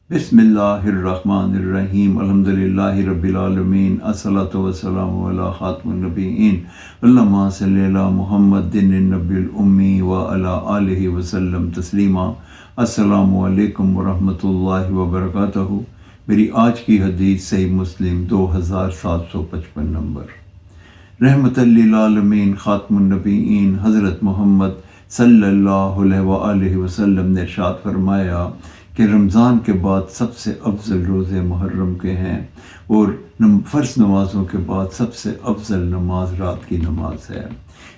बिस्मिल्लाहिर्रहमानिर्रहीम अल्हम्दुलिल्लाहि रब्बिल आलमीन अस्सलातु वस्सलामु अला खातिमुन नबिय्यीन अल्लाहुम्मा सल्लि अला मुहम्मदिन नबिय्यिल उम्मी व अला आलिहि वसल्लम तस्लीमा। अस्सलामु अलैकुम व रहमतुल्लाहि व बरकातहू। मेरी आज की हदीस सही मुस्लिम 2755 नंबर। रहमतल लिल आलमीन खातिमुन नबिय्यीन हज़रत मोहम्मद सल्लल्लाहु अलैहि वसल्लम ने इरशाद फरमाया कि रमज़ान के बाद सबसे अफजल रोज़े मुहर्रम के हैं और फ़र्ज़ नमाज़ों के बाद सबसे अफजल नमाज रात की नमाज है।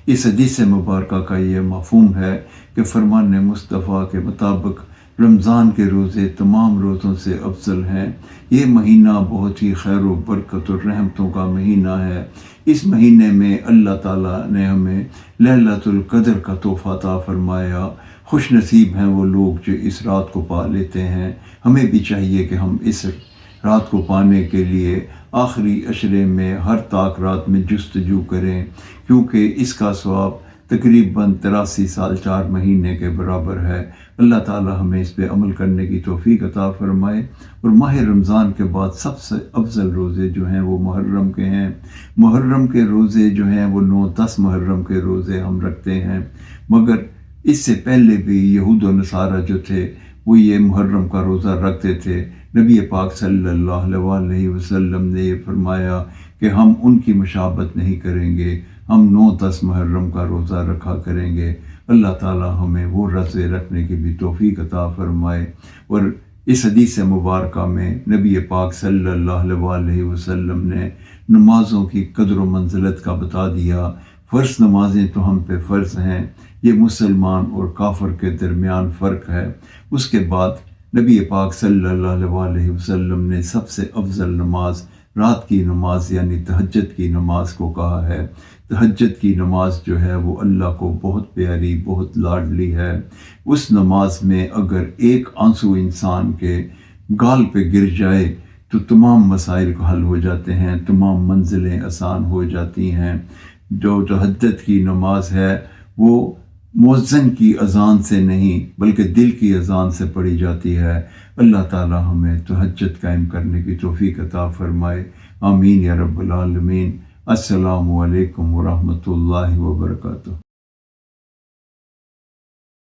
इस हदीस मुबारक का ये मफ़हूम है कि फरमान मुस्तफ़ा के मुताबिक रमज़ान के रोज़े तमाम रोज़ों से अफजल हैं। ये महीना बहुत ही खैर व बरकत और रहमतों का महीना है। इस महीने में अल्लाह ताला ने हमें लैलतुल क़द्र का तोहफ़ा अता फरमाया। खुश नसीब हैं वो लोग जो इस रात को पा लेते हैं। हमें भी चाहिए कि हम इस रात को पाने के लिए आखिरी अशरे में हर ताक रात में जुस्तजू करें, क्योंकि इसका सवाब तकरीबन 83 साल 4 महीने के बराबर है। अल्लाह ताला हमें इस पे अमल करने की तौफीक अता फरमाए। और माह रमज़ान के बाद सबसे अफजल रोज़े जो हैं वो मुहर्रम के हैं। मुहर्रम के रोज़े जो हैं वो 9-10 मुहर्रम के रोज़े हम रखते हैं, मगर इससे पहले भी यहूद व नसारा जो थे वो ये मुहर्रम का रोज़ा रखते थे। नबी पाक सल्लल्लाहु अलैहि वसल्लम ने ये फरमाया कि हम उनकी मुशाबत नहीं करेंगे, हम 9-10 मुहर्रम का रोज़ा रखा करेंगे। अल्लाह ताला हमें वो रोज़े रखने की भी तौफीक अता फरमाए। और इस हदीस मुबारक में नबी पाक सल्लल्लाहु अलैहि वसल्लम ने नमाज़ों की कदर व मंजिलत का बता दिया। फ़र्ज़ नमाज़ें तो हम पे फ़र्ज़ हैं, ये मुसलमान और काफिर के दरमियान फ़र्क है। उसके बाद नबी पाक सल्लल्लाहु अलैहि वसल्लम ने सबसे अफजल नमाज रात की नमाज यानी तहज्जुद की नमाज को कहा है। तहज्जुद की नमाज जो है वो अल्लाह को बहुत प्यारी, बहुत लाडली है। उस नमाज में अगर एक आंसू इंसान के गाल पे गिर जाए तो तमाम मसाइल का हल हो जाते हैं, तमाम मंजिलें आसान हो जाती हैं। जो तहज्जुद की नमाज है वो मुअज्जिन की अज़ान से नहीं बल्कि दिल की अज़ान से पढ़ी जाती है। अल्लाह ताला हमें तहज्जुद कायम करने की तौफीक अता फरमाए। आमीन या रब्बल आलमीन। अस्सलामु अलैकुम व रहमतुल्लाहि व बरकातहू।